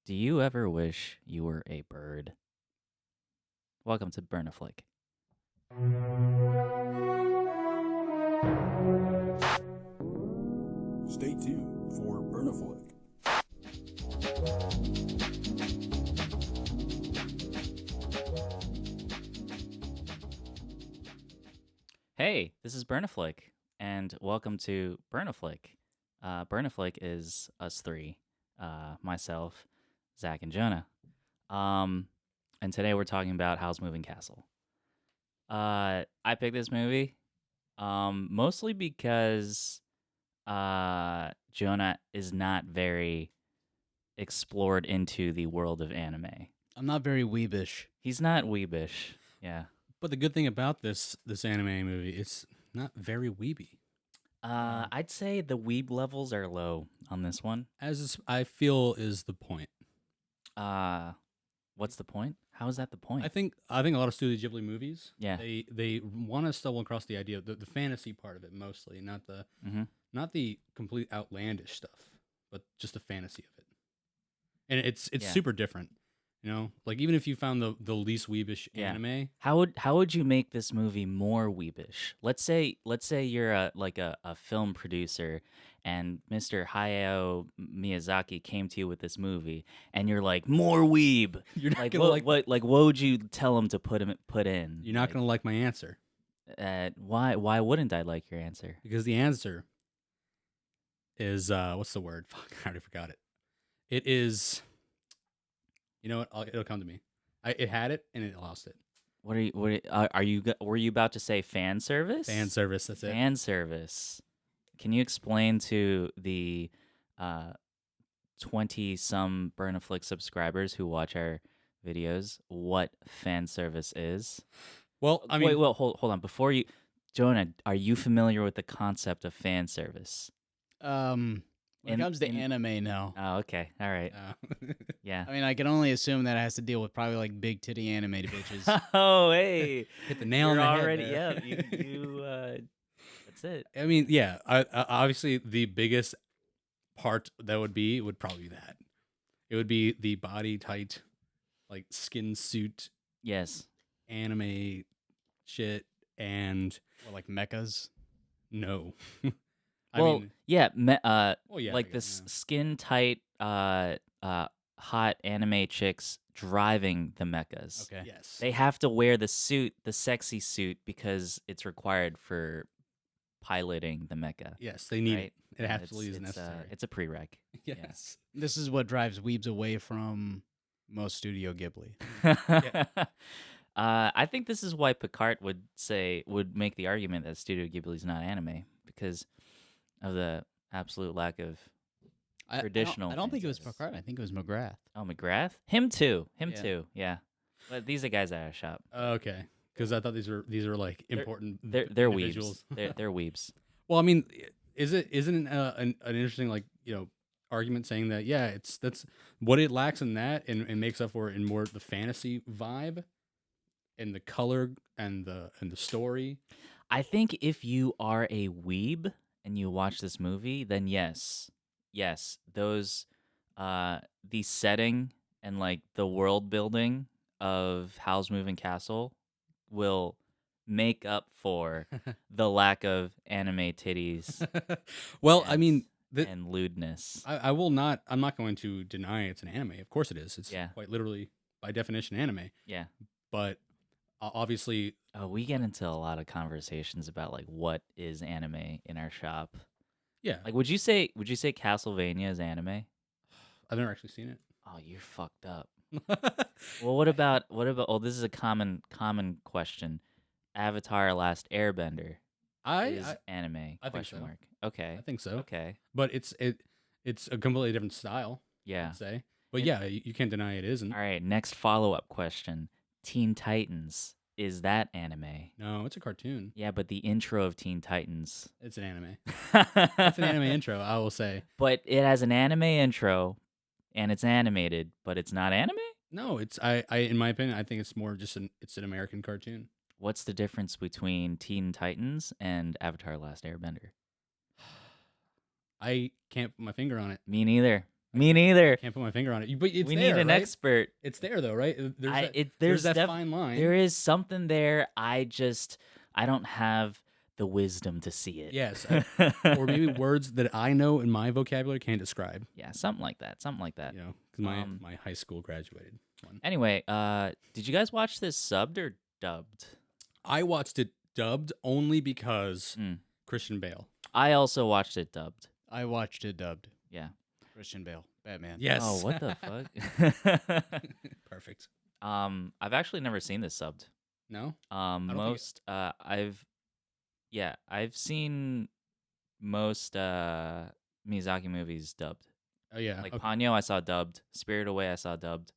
Do you ever wish you were a bird? Welcome to Burn a Flick. Stay tuned for Burn a Flick. Hey, this is Burn a Flick, and welcome to Burn a Flick. Burn a Flick is us three, myself, Zach, and Jonah. And today we're talking about Howl's Moving Castle. I picked this movie, mostly because Jonah is not very explored into the world of anime. I'm not very weebish. He's not weebish. Yeah. But the good thing about this anime movie, it's not very weeby. I'd say the weeb levels are low on this one. I feel is the point. What's the point? How is that the point? I think a lot of Studio Ghibli movies, Yeah. they want to stumble across the idea of the fantasy part of it mostly, not the Mhm. not the complete outlandish stuff, but just the fantasy of it. And it's Yeah. super different. Like even if you found the least weebish Yeah. anime, How would you make this movie more weebish? Let's say you're a film producer and Mr. Hayao Miyazaki came to you with this movie and you're like, more weeb. you're not Like gonna what would you tell him to put in? you're not gonna like my answer Why wouldn't I like your answer? because the answer is what's the word? Fuck, I already forgot it. It is. You know what? It'll come to me. It had it and it lost it. Were you about to say fan service? Fan service. That's it. Fan service. Can you explain to the 20-some Burn a Flick subscribers who watch our videos what fan service is? Well, I mean, Wait, well, hold on. Before you, Jonah, are you familiar with the concept of fan service? When it comes to anime, no. Oh, okay. All right. Yeah. I mean, I can only assume that it has to deal with probably like big titty animated bitches. Oh, hey. Hit the nail on You're the head already, there. yeah. You that's it. I mean, yeah. Obviously, the biggest part would probably be that. It would be the body tight, like skin suit Yes. anime shit, and Or like mechas. no. Yeah, yeah, like I this guess, skin tight, hot anime chicks driving the mechas. Okay. yes. They have to wear the suit, the sexy suit, because it's required for piloting the mecha. Yes, they need right? it. It Yeah, absolutely is necessary. It's a prereq. Yes. This is what drives weebs away from most Studio Ghibli. I think this is why Picard would make the argument that Studio Ghibli is not anime because of the absolute lack of traditional. I don't think it was fan service. Picard. I think it was McGrath. Oh, McGrath? Him too. Yeah. Yeah. But these are guys at our shop. Okay, because I thought these were like important. They're individuals. weebs. They're weebs. Well, I mean, isn't an interesting argument saying that that's what it lacks in that and makes up for it in more the fantasy vibe, and the color and the story. I think if you are a weeb and you watch this movie, then yes, those the setting and like the world building of Howl's Moving Castle will make up for the lack of anime titties. Well, I mean, and lewdness. I will not. I'm not going to deny it's an anime. Of course, it is. It's Yeah. quite literally by definition anime. Yeah. But obviously, Oh, we get into a lot of conversations about like what is anime in our shop. yeah. Like, would you say Castlevania is anime? I've never actually seen Oh, you're fucked up. it. Well, what about? Oh, this is a common question. Avatar: Last Airbender is anime? I think so. Mark. Okay. I think so. Okay. But it's a completely different style. Yeah. I'd say. But yeah, you can't deny it isn't. All right. Next follow-up question: Teen Titans, is that anime? No, it's a cartoon. Yeah, but the intro of Teen Titans. It's an anime. It's an anime intro, I will say. But it has an anime intro, and it's animated, but it's not anime. No, it's I in my opinion, I think it's more just it's an American cartoon. What's the difference between Teen Titans and Avatar: Last Airbender? I can't put my finger on it. Me neither. Me neither. Can't put my finger on it. But it's We there, need an right? expert. It's there though, right? There's There's that fine line. There is something there. I don't have the wisdom to see it. Yes, or maybe words that I know in my vocabulary can't describe. Yeah, something like that. Something like that. You know, because my high school graduated one. Anyway, did you guys watch this subbed or dubbed? I watched it dubbed only because Christian Bale. I also watched it dubbed. I watched it dubbed. Yeah. Christian Bale, Batman. Yes. Oh, what the fuck? Perfect. I've actually never seen this subbed. No. I've seen most Miyazaki movies dubbed. Oh yeah. Like okay. Ponyo, I saw dubbed. Spirited Away, I saw dubbed.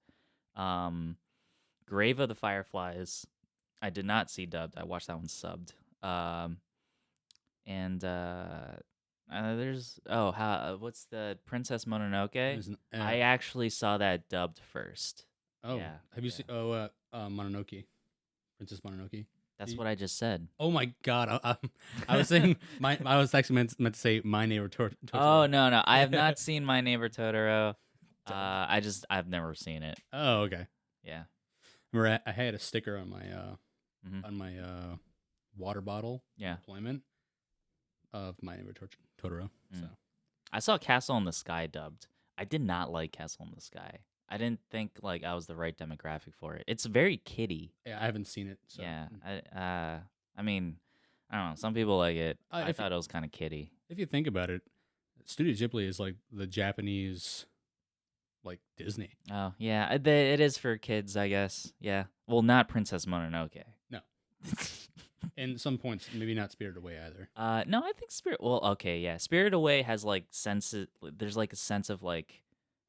Grave of the Fireflies, I did not see dubbed. I watched that one subbed. There's what's the Princess Mononoke? I actually saw that dubbed first. Oh, yeah, have you seen Mononoke? Princess Mononoke. That's what I just said. Oh my god! I was saying I was actually meant to say My Neighbor Totoro. Oh no, I have not seen My Neighbor Totoro. I've never seen it. Oh okay. Yeah. Remember, I had a sticker on my water bottle. Yeah. Deployment of My Neighbor Totoro. So I saw Castle in the Sky dubbed. I did not like Castle in the Sky. I didn't think like I was the right demographic for it. It's very kiddie. yeah, I haven't seen it. So. Yeah. I mean, I don't know. Some people like it. I if thought it was kind of kiddie. If you think about it, Studio Ghibli is like the Japanese, like Disney. Oh yeah, it is for kids, I guess. Yeah. Well, not Princess Mononoke. No. And some points, maybe not Spirited Away either. No, I think Well, okay, yeah. Spirited Away has like there's like a sense of like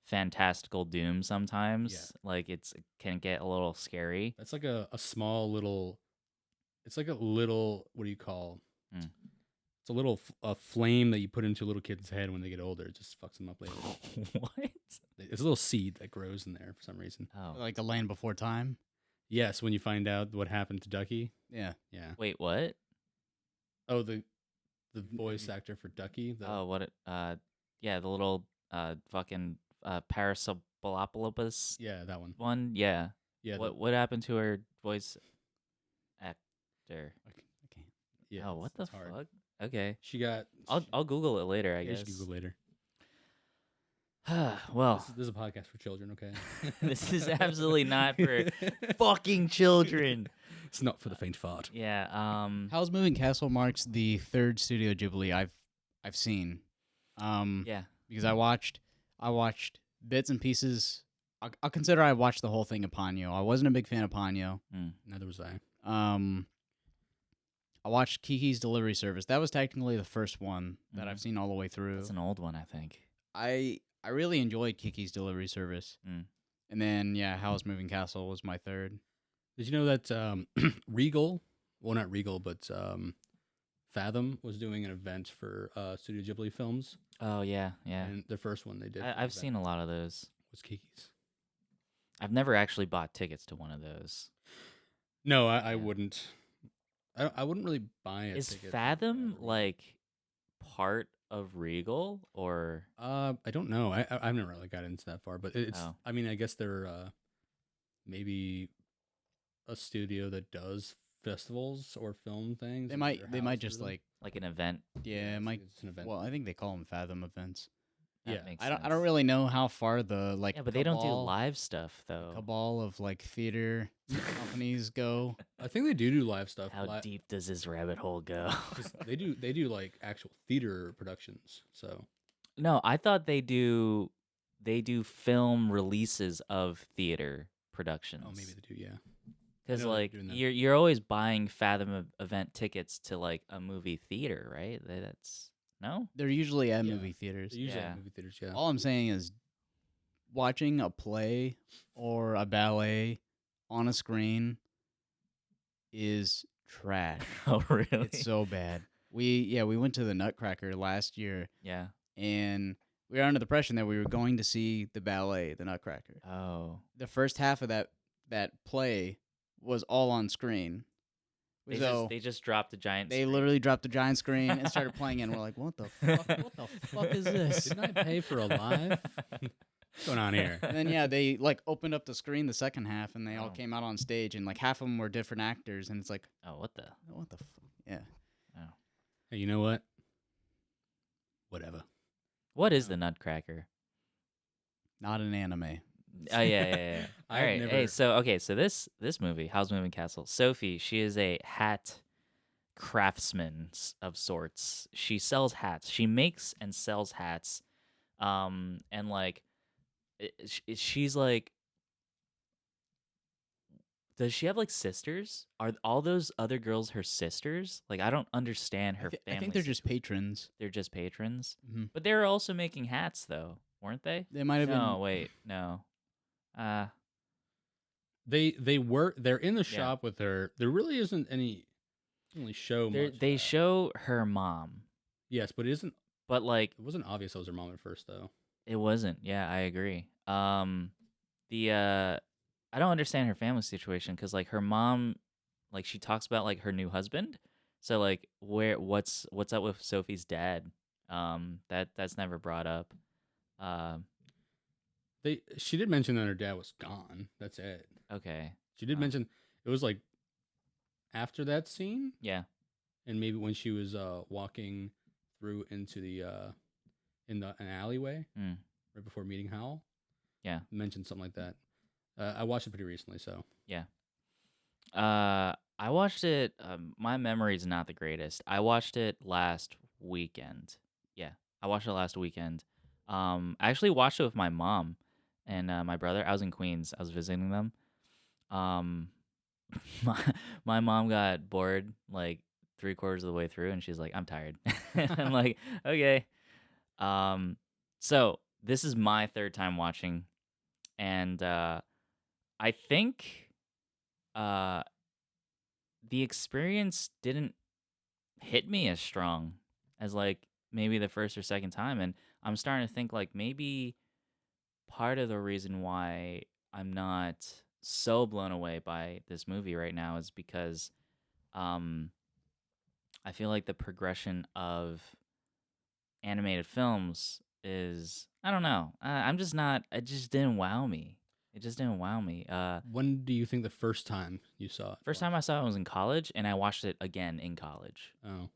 fantastical doom sometimes. Yeah. Like it can get a little scary. That's like a small little. It's like a little. What do you call? It's a little a flame that you put into a little kid's head when they get older. It just fucks them up later. What? It's a little seed that grows in there for some reason. Oh. Like The Land Before Time. Yes, when you find out what happened to Ducky. Yeah. Yeah. Wait, what? Oh, the voice actor for Ducky. Yeah, the little fucking Parasabolopoulos. Yeah, that one. Yeah. Yeah. What happened to her voice actor? I can't. Yeah. Oh, what the hard. fuck? Okay. She got. I'll Google it later, I Yeah, guess. you should Google later. Well, this is a podcast for children, okay? this is absolutely not for fucking children. It's not for the faint of heart. Yeah. Howl's Moving Castle marks the third Studio Ghibli I've seen. Yeah. Because I watched bits and pieces. I'll consider I watched the whole thing of Ponyo. I wasn't a big fan of Ponyo. Neither was I. I watched Kiki's Delivery Service. That was technically the first one that I've seen all the way through. That's an old one, I think. I really enjoyed Kiki's Delivery Service. And then, yeah, Howl's Moving Castle was my third. Did you know that Regal, well, not Regal, but Fathom was doing an event for Studio Ghibli films? Oh, yeah. And the first one they did. I've seen a lot of those. Was Kiki's. I've never actually bought tickets to one of those. No, I wouldn't. I wouldn't really buy it. Is Fathom like part of Regal or? I don't know. I've never really got into that far, but it's. Oh. I mean, I guess they're maybe a studio that does festivals or film things. They might just like an event. Yeah, it might. It's an event. Well, I think they call them Fathom events. That makes I sense. don't really know how far the like. Yeah, but they don't do live stuff though. Cabal of like theater companies go. I think they do live stuff. How deep does this rabbit hole go? They do like actual theater productions. So no, I thought they do film releases of theater productions. Oh, maybe they do. Yeah. Because like you're always buying Fathom event tickets to like a movie theater, right? That's. No? They're usually at movie theaters. They're usually at movie theaters, yeah. All I'm saying is watching a play or a ballet on a screen is trash. Oh, really? It's so bad. We went to the Nutcracker last year. Yeah. And we were under the impression that we were going to see the ballet, the Nutcracker. Oh. The first half of that play was all on screen. So They just dropped a giant. they screen. literally dropped the giant screen and started playing it. And we're like, what the fuck? What the fuck is this? Didn't I pay for a live? What's going on here? And then yeah, they like opened up the screen the second half, and they all Oh. came out on stage, and like half of them were different actors, and it's like, Oh, what the? what the fuck? Yeah. Oh. Hey, you know what? Whatever. What is the Nutcracker? Not an anime. Oh yeah. All I've right. Hey, never- so this movie, Howl's Moving Castle. Sophie, she is a hat craftsman of sorts. She sells hats. She makes and sells hats. And like, she's like, does she have like sisters? Are all those other girls her sisters? Like, I don't understand her family. I think they're just patrons. They're just patrons. Mhm. But they were also making hats, though, weren't they? They might have No, been. wait, no. They're in the shop with her. There really isn't any really show much. They show her mom, Yes, but it like wasn't obvious it was her mom at first though. it wasn't. Yeah, I agree. I don't understand her family situation because like her mom, like she talks about like her new husband. So like what's up with Sophie's dad? That's never brought up. She did mention that her dad was gone. That's it. Okay. She did mention it was like after that scene, Yeah. and maybe when she was walking through into the an alleyway Mm. right before meeting Howl. Yeah. Mentioned something like that. I watched it pretty recently, so Yeah. I watched it. My memory's not the greatest. I watched it last weekend. Yeah, I watched it last weekend. I actually watched it with my mom and my brother. I was in Queens. I was visiting them. Um, my mom got bored like 3/4 of the way through, and she's like, "I'm tired." I'm like, "Okay." So this is my third time watching, and I think the experience didn't hit me as strong as like maybe the first or second time, and I'm starting to think like maybe part of the reason why I'm not so blown away by this movie right now is because um I feel like the progression of animated films is I don't know. I'm just not. It just didn't wow me. It just didn't wow me. when do you think the first time you saw it? First time I saw it was in college, and I watched it again in college. Oh,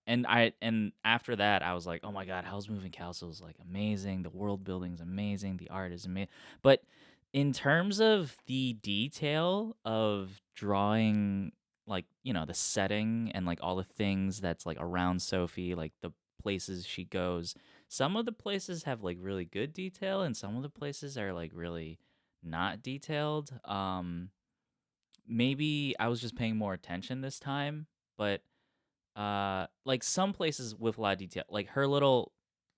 And after that I was like, oh my god, Howl's Moving Castle is like amazing. The world building's amazing. The art is amazing. But in terms of the detail of drawing, like the setting and like all the things that's like around Sophie, like the places she goes, some of the places have like really good detail, and some of the places are like really not detailed. Maybe I was just paying more attention this time, but like some places with a lot of detail, like her little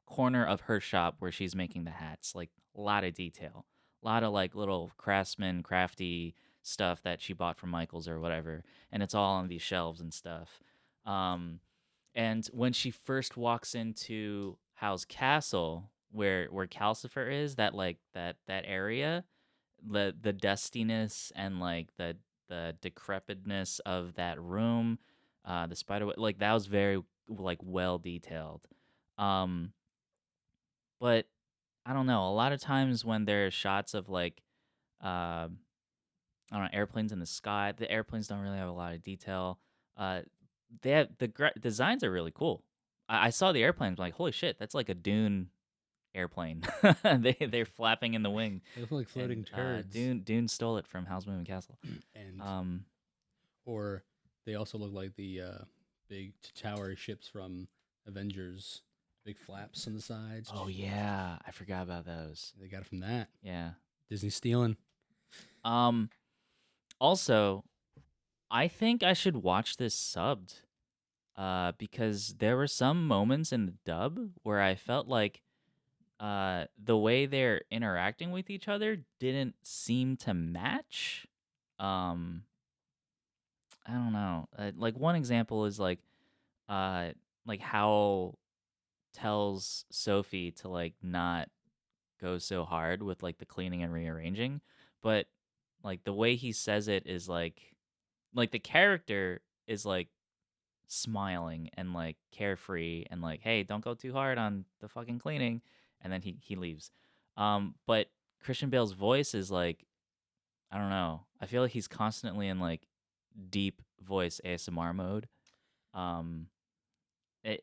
corner of her shop where she's making the hats, like a lot of detail, a lot of like little crafty stuff that she bought from Michael's or whatever, and it's all on these shelves and stuff. And when she first walks into Howl's Castle, where Calcifer is, that like that area, the dustiness and like the decrepitness of that room, the like that was very like well detailed. But I don't know. A lot of times when there are shots of like, I don't know, airplanes in the sky, the airplanes don't really have a lot of detail. They have designs are really cool. I saw the airplanes, like holy shit, that's like a Dune airplane. They're flapping in the wing. they look like floating And, turds. Dune stole it from Howl's Moving Castle. And or they also look like the big tower ships from Avengers. Big flaps on the sides. Oh yeah, I forgot about those. They got it from that. Yeah. Disney stealing. Also, I think I should watch this subbed. Because there were some moments in the dub where I felt like the way they're interacting with each other didn't seem to match. I don't know. Like one example is like Howl tells Sophie to like not go so hard with like the cleaning and rearranging, but like the way he says it is like the character is like smiling and like carefree and like, hey, don't go too hard on the fucking cleaning, and then he leaves. But Christian Bale's voice is like, I don't know. I feel like he's constantly in like deep voice ASMR mode. Um, I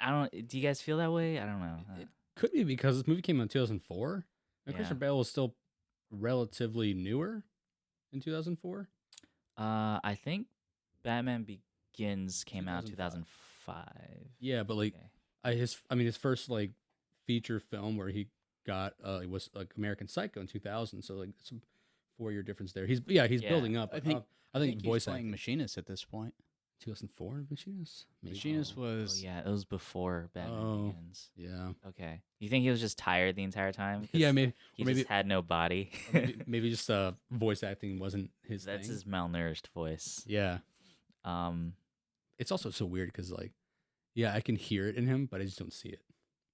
don't. Do you guys feel that way? I don't know. It could be because this movie came out in 2004, and Yeah. Christian Bale was still relatively newer in 2004. I think Batman Begins came out 2005. 2005. Yeah, but like Okay. his first like feature film where he got was like American Psycho in 2000. So like some 4-year difference there. He's Yeah. building up. I think I think he's voice playing acting. Machinist at this point. 2004 Machinist. Maybe. Machinist Oh, was yeah, it was before Batman Oh. Begins. Yeah. Okay. You think he was just tired the entire time? 'Cause Yeah, maybe. he or maybe just had no body. or maybe just voice acting wasn't his That's thing. his malnourished voice. Yeah. Um, It's also so weird because like, yeah, I can hear it in him, but I just don't see it.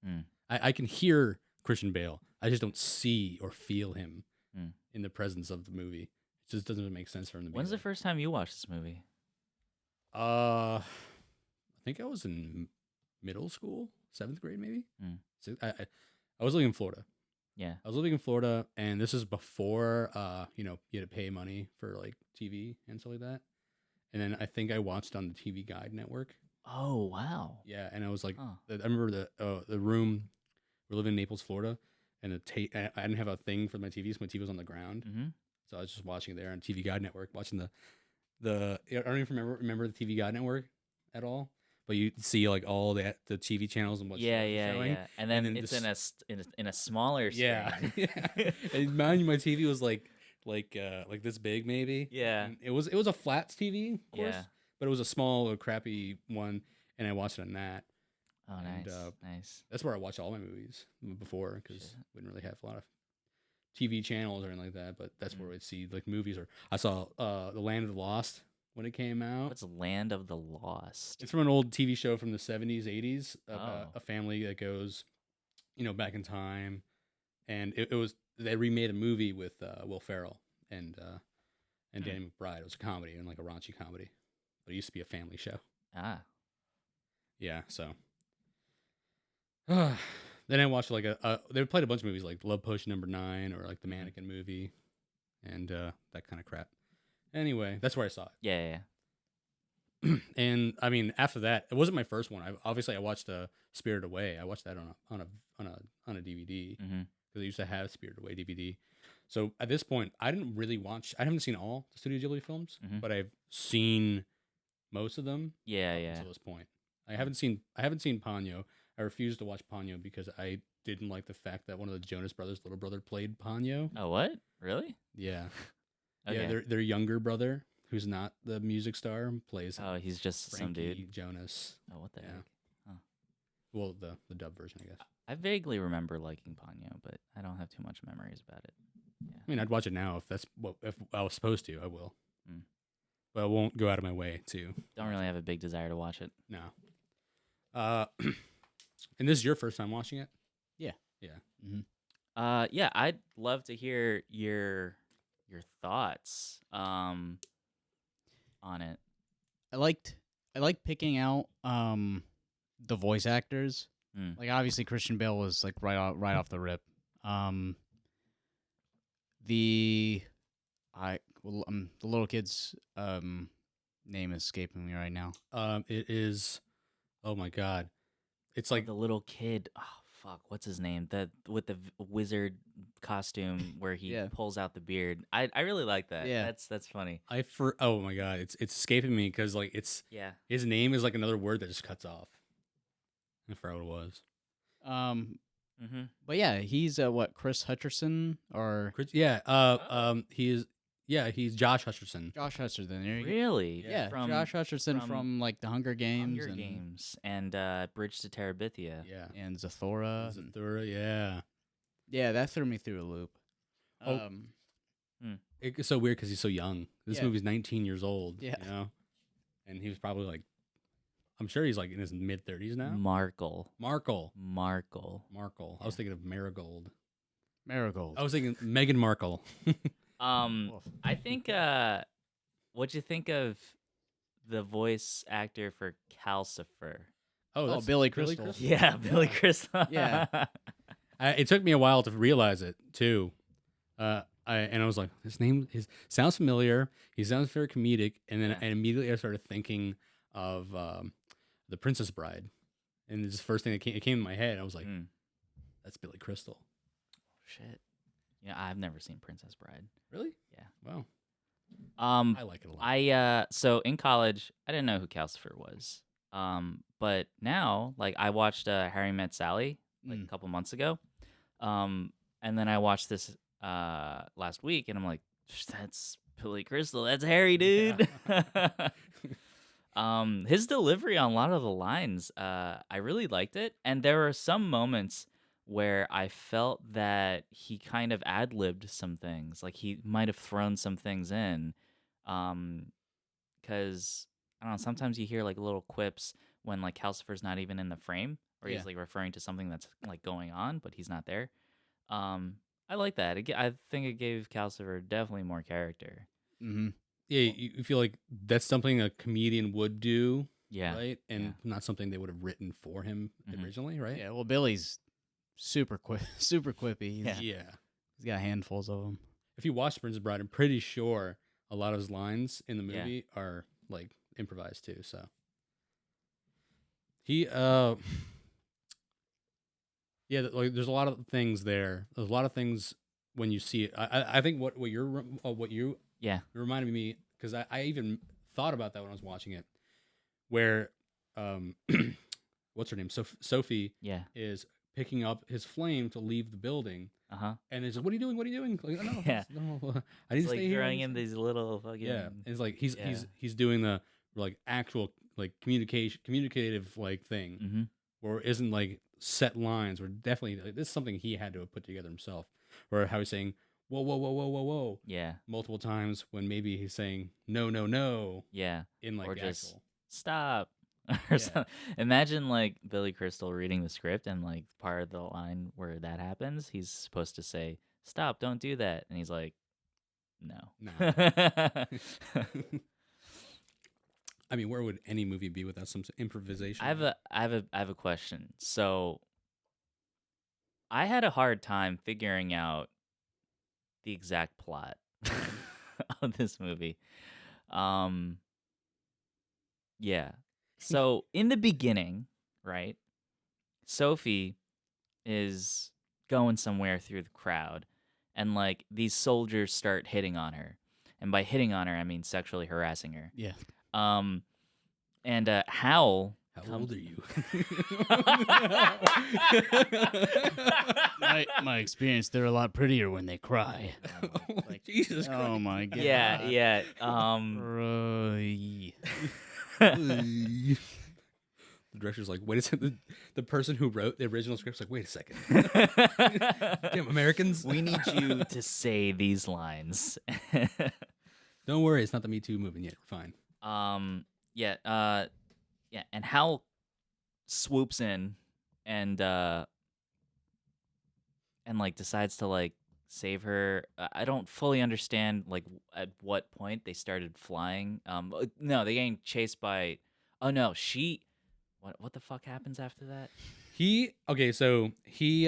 Mm. I can hear Christian Bale. I just don't see or feel him Mm. in the presence of the movie. It just doesn't make sense for him to be. when's the there. first time you watched this movie? I think I was in middle school, 7th grade maybe. Mm. So I was living in Florida. Yeah. I was living in Florida, and this is before you had to pay money for like TV and stuff like that. And then I think I watched on the TV Guide network. Oh wow. Yeah, and I was like, Huh. I remember the room. We're living in Naples, Florida, and I didn't have a thing for my TV, so my TV was on the ground. Mm-hmm. So I was just watching there on TV Guide network, watching the. I don't even remember the TV Guide network at all. But you see like all the TV channels and what Yeah, shows are yeah, showing. yeah. And then, then it's this- in a smaller screen. Yeah, yeah. And mind you, my TV was like this big maybe. Yeah. And it was a flat TV, of course, Yeah. but it was a small, crappy one, and I watched it on that. Oh, And, nice, nice. That's where I watched all my movies before because Shit. we didn't really have a lot of TV channels or anything like that. But that's where Mm. I'd see like movies. Or I saw The Land of the Lost when it came out. What's Land of the Lost? It's from an old TV show from the 70s, 80s about Oh. a family that goes, back in time. And it was, they remade a movie with Will Ferrell and Danny McBride. It was a comedy and like a raunchy comedy, but it used to be a family show. Ah. Yeah, so. Then I watched like they played a bunch of movies like Love Potion Number 9 or like the Mannequin movie and that kind of crap. Anyway, that's where I saw it. Yeah, yeah. And I mean, after that, it wasn't my first one. I watched Spirited Away. I watched that on a DVD Mm-hmm. because I used to have Spirited Away DVD. So at this point, I haven't seen all the Studio Ghibli films, Mhm. but I've seen most of them Yeah, up yeah. until this point. I haven't seen Ponyo. I refused to watch Ponyo because I didn't like the fact that one of the Jonas Brothers' little brother played Ponyo. Oh, what? Really? Yeah, Okay. yeah. Their younger brother, who's not the music star, plays Oh, he's just some Frankie dude. Jonas. Oh, what the Yeah. heck? Well, the dub version, I guess. I vaguely remember liking Ponyo, but I don't have too much memories about it. I mean, I'd watch it now if I was supposed to. I will, Mm. but I won't go out of my way to. Don't really have a big desire to watch it. No. And this is your first time watching it? Yeah. Yeah. Yeah, I'd love to hear your thoughts on it. I liked picking out the voice actors. Mm. Like obviously Christian Bale was like right off the rip. The little kid's name is escaping me right now. It is. Oh my God, it's Like like the little kid. Oh fuck, what's his name? With the wizard costume where he Yeah. pulls out the beard. I really like that. Yeah. That's funny. oh my God, it's escaping me because like Yeah. his name is like another word that just cuts off. I forgot what it was. Mm-hmm. But yeah, he's what, Chris Hutcherson or He's Josh Hutcherson. Josh Hutcherson? There you go. Really? Yeah, From Josh Hutcherson from like the Hunger Games Hunger and Games and Bridge to Terabithia. Yeah. and Zathura. and- Zathura, yeah. yeah, that threw me through a loop. Oh. It's so weird because he's so young. This Yeah. movie's 19 years old. Yeah. You know? And he was probably like, I'm sure he's like in his mid 30s now. Markle. Markle. Markle. I was thinking of Marigold. Marigold. I was thinking Meghan Markle. Woof. I think. What'd you think of the voice actor for Calcifer? Oh, Oh, that's Billy Crystal. Yeah, Billy Yeah. Crystal. Yeah. It took me a while to realize it too. I was like, his sounds familiar. He sounds very comedic, and then Yeah. and immediately I started thinking of the Princess Bride, and it's the first thing that came in my head. I was like, Mm, that's Billy Crystal. shit. Yeah, I've never seen Princess Bride. Really? Yeah. Wow. Um, I like it a lot. so in college, I didn't know who Calcifer was. But now, like, I watched Harry Met Sally like a couple months ago. And then I watched this last week, and I'm like, that's Billy Crystal. That's Harry, dude. His delivery on a lot of the lines, I really liked it, and there were some moments where I felt that he kind of ad-libbed some things, like he might have thrown some things in, because I don't know. Sometimes you hear like little quips when like Calcifer's not even in the frame, or Yeah. he's like referring to something that's like going on, but he's not there. I like that. I think it gave Calcifer definitely more character. Mm-hmm. Yeah, you feel like that's something a comedian would do, Yeah. right? And yeah. not something they would have written for him Mhm. originally, right? Yeah. Well, Billy's super super quippy. Yeah. Yeah. He's got handfuls of them. If you watch Princess Bride, I'm pretty sure a lot of his lines in the Yeah. movie are like improvised too. So he yeah, like there's a lot of things there. There's a lot of things when you see it. I think what you Yeah. reminded me, because I even thought about that when I was watching it, where what's her name, Sophie Yeah. is picking up his flame to leave the building, Uh-huh. and he's like, "What are you doing? What are you doing?" Like, no, Yeah. no, I need It's to like stay here. I throwing need to in stay-" these little fucking Yeah, and it's like he's yeah. he's doing the like actual like communicative like thing, Mm-hmm. or isn't like set lines, or definitely like, this is something he had to have put together himself, or how he's saying whoa whoa whoa whoa whoa whoa Yeah. multiple times when maybe he's saying no no no Yeah. in like Or the just actual stop. Or Yeah. something. Imagine like Billy Crystal reading the script, and like part of the line where that happens, he's supposed to say, "Stop, don't do that." And he's like, "No." Nah. I mean, where would any movie be without some improvisation? I have a question. So I had a hard time figuring out the exact plot of this movie. Um, yeah. So in the beginning, right? Sophie is going somewhere through the crowd, and like these soldiers start hitting on her. And by hitting on her, I mean sexually harassing her. Yeah. And Howl. How old are you? My experience, they're a lot prettier when they cry. Like, Jesus Christ. Oh my god. Yeah, yeah. The director's like, wait a second. The person who wrote the original script's like, wait a second. Damn Americans. We need you to say these lines. Don't worry, it's not the Me Too movement yet. We're fine. Yeah, yeah, and Hal swoops in and like decides to like save her. I don't fully understand like at what point they started flying. No, they getting chased by. Oh no, she. What the fuck happens after that? So he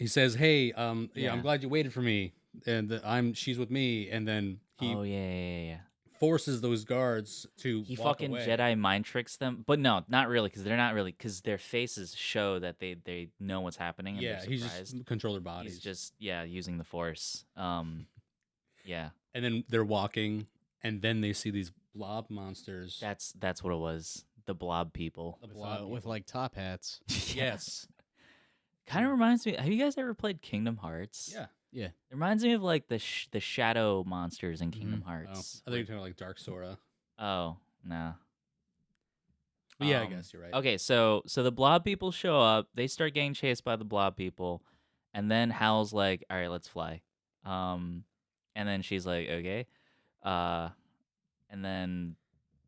says, "Hey, yeah, Yeah. I'm glad you waited for me, and she's with me." And then he Oh yeah. forces those guards to He walk fucking away. Jedi mind tricks them, but no, not really, because they're not really, because their faces show that they know what's happening. And Yeah, they're he's surprised. just control their bodies. He's just using the Force. Yeah, And then they're walking, and then they see these blob monsters. that's what it was. The blob people. The With, blob with people. like top hats. Yes. Kind of reminds me. Have you guys ever played Kingdom Hearts? Yeah. Yeah. It reminds me of like the shadow monsters in Kingdom Oh, Hearts. I think you're talking like Dark Sora. Oh no. But yeah, I guess you're right. Okay, so the blob people show up. They start getting chased by the blob people, and then Hal's like, "All right, let's fly." And then she's like, "Okay," and then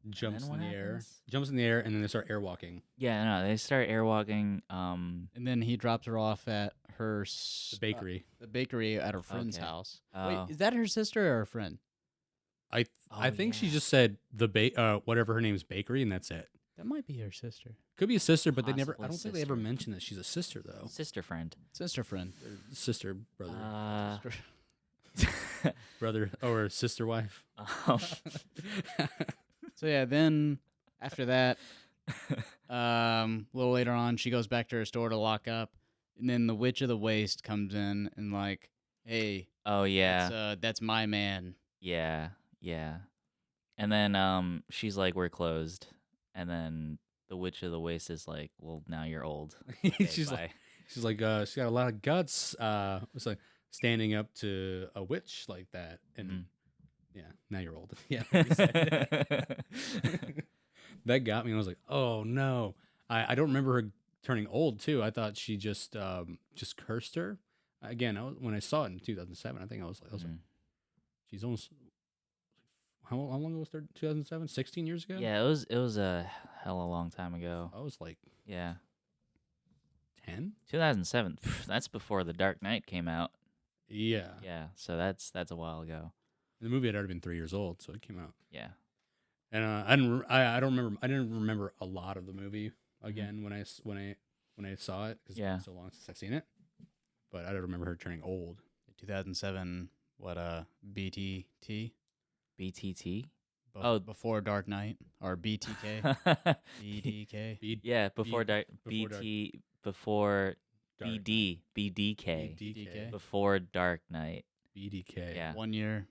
jumps what in the air, happens? and then they start airwalking. Yeah, no, they start airwalking. And then he drops her off at her The bakery. the bakery at her friend's Okay. house. Oh. Wait, is that her sister or her friend? I Oh, think she yeah. just said whatever her name's bakery, and that's it. That might be her sister. Could be a sister, but they never. Possibly I don't think they ever sister. mentioned that she's a sister though. Sister friend. Sister friend. Or sister, brother, Sister. brother, or sister wife. Um, So yeah, then after that, a little later on, she goes back to her store to lock up, and then the Witch of the Waste comes in and like, hey, oh yeah, that's my man. yeah, yeah. And then she's like, "We're closed." And then the Witch of the Waste is like, "Well, now you're old." Okay, she's bye. like, she's got a lot of guts. It's like standing up to a witch like that, and Mhm. yeah, now you're old. Yeah, like you said. That got me. I was like, oh no. I don't remember her turning old too. I thought she just cursed her. Again, when I saw it in 2007, I think I was like, Mhm. she's almost how long ago was there? 2007, 16 years ago. Yeah, it was a hell of a long time ago. I was like Yeah, 10. 2007. That's before The Dark Knight came out. Yeah. Yeah, so that's a while ago. And the movie had already been 3 years old, so it came out. Yeah. And I don't remember. I didn't remember a lot of the movie again when I saw it because Yeah. it's been so long since I've seen it. But I don't remember her turning old. 2007, what BTT? BTT. Oh. Before Dark Knight or BTK? BDK. Yeah, before Dark before Dark- BT before Dark BD BDK BDK. before Dark Knight. BDK. Yeah. 1 year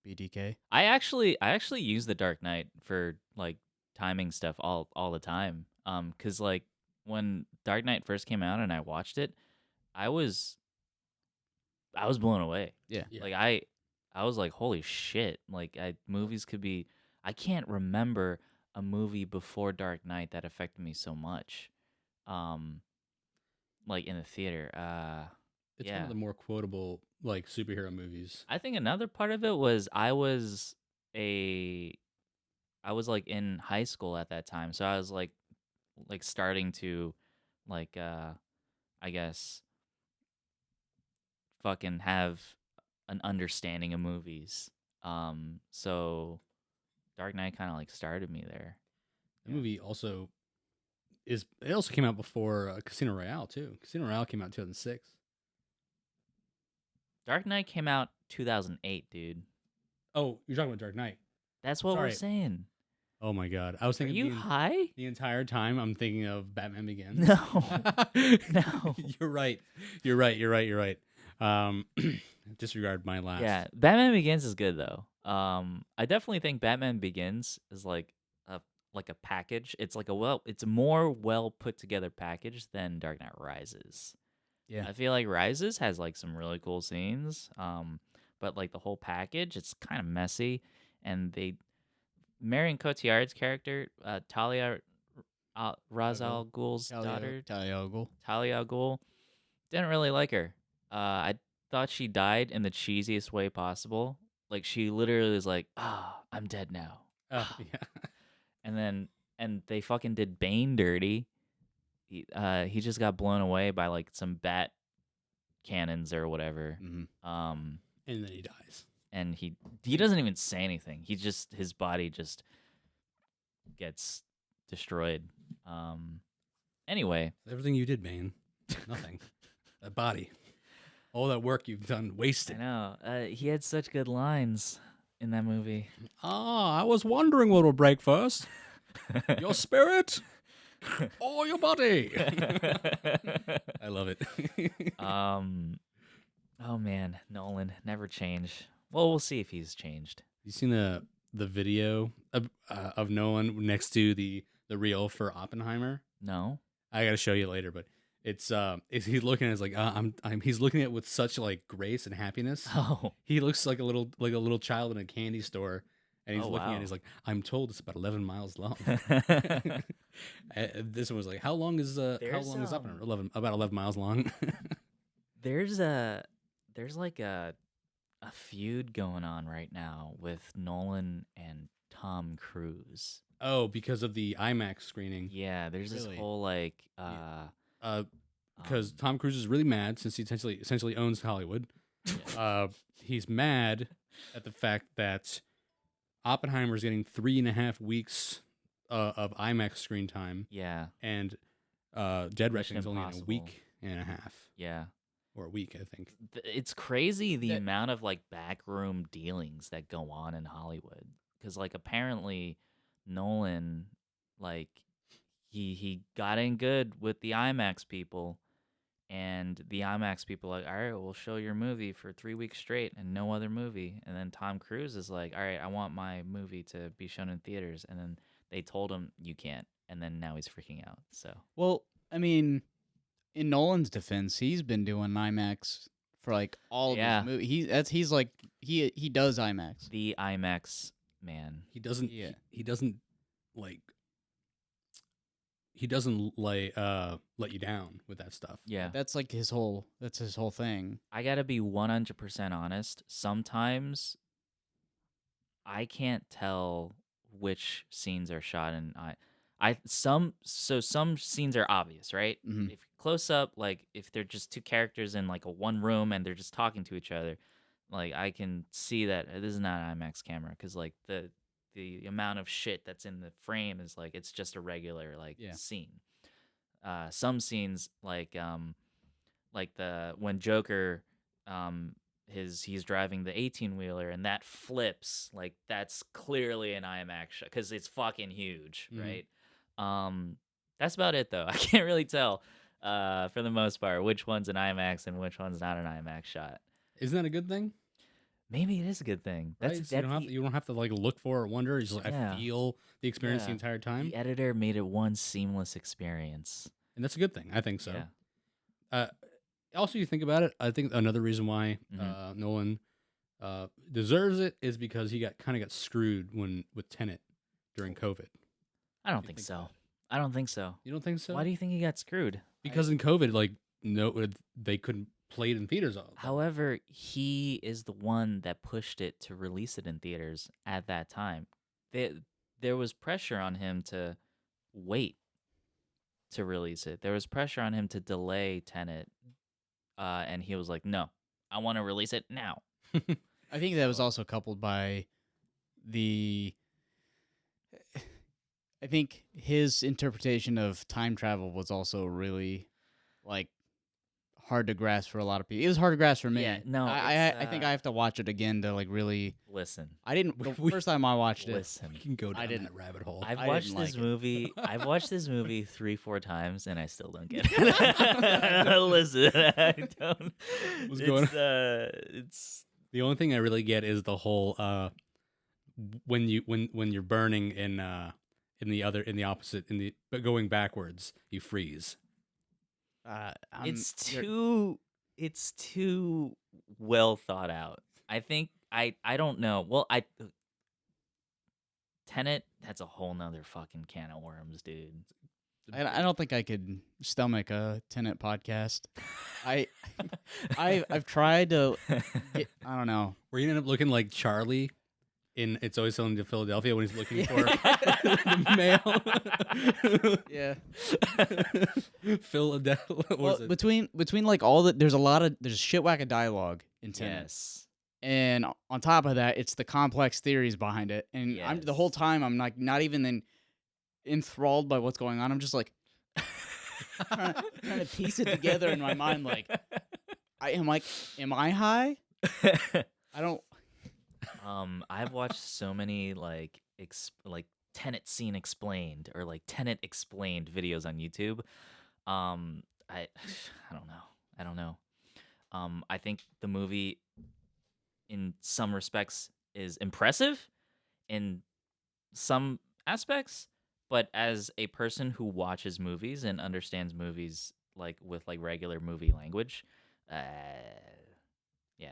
BDK. I actually use the Dark Knight for like timing stuff all the time. Cuz like when Dark Knight first came out and I watched it, I was blown away. Yeah. Yeah. Like I was like, holy shit. Like movies could be I can't remember a movie before Dark Knight that affected me so much. Like in the theater. It's yeah. one of the more quotable like superhero movies. I think another part of it was I was like in high school at that time. So I was like starting to like I guess fucking have an understanding of movies. So Dark Knight kind of like started me there. The movie also came out before Casino Royale too. Casino Royale came out in 2006. Dark Knight came out 2008, dude. Oh, you're talking about Dark Knight. That's what we're Sorry. saying. Oh my god. I was Are thinking you high? the entire time I'm thinking of Batman Begins. No. No. You're right. Disregard my last. Yeah, Batman Begins is good though. I definitely think Batman Begins is like a package. It's like it's a more well put together package than Dark Knight Rises. Yeah. I feel like Rises has like some really cool scenes. But like the whole package, it's kind of messy, and Marion Cotillard's character, Talia Ra's al Ghul's daughter, Talia al Ghul. Talia al Ghul, didn't really like her. I thought she died in the cheesiest way possible. Like she literally was like, I'm dead now. Yeah. And they fucking did Bane dirty. He just got blown away by like some bat cannons or whatever. Mm-hmm. And then he dies. And he doesn't even say anything. His body just gets destroyed. Anyway, Everything you did, Bane. Nothing. That body. All that work you've done I wasted. know he had such good lines in that movie. I was wondering what will break first. Your spirit or your body. I love it. Oh man, Nolan never change. Well, we'll see if he's changed. You seen the video of Nolan next to the reel for Oppenheimer? No. I gotta show you later, but it's he's looking at it like he's looking at it with such like grace and happiness. Oh. He looks like a little child in a candy store, and he's Oh, looking at wow. it. He's like, I'm told it's about 11 miles long. This one was like, how long is Oppenheimer? About 11 miles long. There's like a feud going on right now with Nolan and Tom Cruise. Oh, because of the IMAX screening. Yeah, there's this Really? whole like Because Tom Cruise is really mad since he essentially owns Hollywood. He's mad at the fact that Oppenheimer is getting 3.5 weeks of IMAX screen time, yeah, and Dead Mission Reckoning is only in a Impossible. week and a half, yeah. or a week, I think. It's crazy the That- amount of like backroom dealings that go on in Hollywood. Because like apparently Nolan, like he got in good with the IMAX people, and the IMAX people like, all right, we'll show your movie for 3 weeks straight and no other movie. And then Tom Cruise is like, all right, I want my movie to be shown in theaters. And then they told him you can't. And then now he's freaking out. So Well, I mean, in Nolan's defense, he's been doing IMAX for like all of Yeah. his movies. He's like he does IMAX. the IMAX man. He doesn't. Yeah. He doesn't like. He doesn't let you down with that stuff. Yeah. That's like his whole thing. I gotta be 100% honest. Sometimes I can't tell which scenes are shot in some scenes are obvious, right? Mhm. If close up, like if they're just two characters in like a one room and they're just talking to each other, like I can see that this is not an IMAX camera because like the amount of shit that's in the frame is like it's just a regular like Yeah. scene. Some scenes like the when Joker he's driving the 18-wheeler and that flips, like that's clearly an IMAX shot because it's fucking huge, Mhm. right? That's about it though. I can't really tell for the most part which one's an IMAX and which one's not an IMAX shot. Isn't that a good thing? Maybe it is a good thing. Right? That's So you don't have to like look for or wonder. You just like, Yeah. I feel the experience the Yeah. entire time, the editor made it one seamless experience. and that's a good thing. I think so. Yeah. Also, you think about it. I think another reason why Mhm. Nolan deserves it is because he got screwed with Tenet during COVID. I don't you think think so. about I don't think so. You don't think so? Why do you think he got screwed? Because in COVID, like they couldn't play it in theaters all. However, he is the one that pushed it to release it in theaters at that time. There was pressure on him to wait to release it. There was pressure on him to delay Tenet, and he was like, "No, I want to release it now." I think that was also coupled by the. I think his interpretation of time travel was also really, like, hard to grasp for a lot of people. It was hard to grasp for me. Yeah, no, I think I have to watch it again to like really. Listen, I didn't the We- first time I watched it. listen. We can go down didn't- that rabbit hole. I've I watched didn't this like it. movie. I've watched this movie 3-4 times, and I still don't get it. Listen, I don't. What's it's, going on? It's The only thing I really get is the whole when you're burning in the opposite but going backwards, you freeze. it's too well thought out. I think I don't know. Well, Tenet, that's a whole nother fucking can of worms, dude. I don't think I could stomach a Tenet podcast. I've tried to. I don't know. Where you end up looking like Charlie in It's Always Sunny in Philadelphia when he's looking for the mail. Yeah. Philadelphia. What Well, was it? between like all the there's a shit whack of dialogue in Tenet. Yes. And on top of that, it's the complex theories behind it. And I'm the whole Yes. time I'm like not even enthralled by what's going on. I'm just like trying to piece it together in my mind. Like, am I high? I don't. I've watched so many like Tenet scene explained or like Tenet explained videos on YouTube. I don't know. I think the movie in some respects is impressive in some aspects, but as a person who watches movies and understands movies like with like regular movie language, yeah.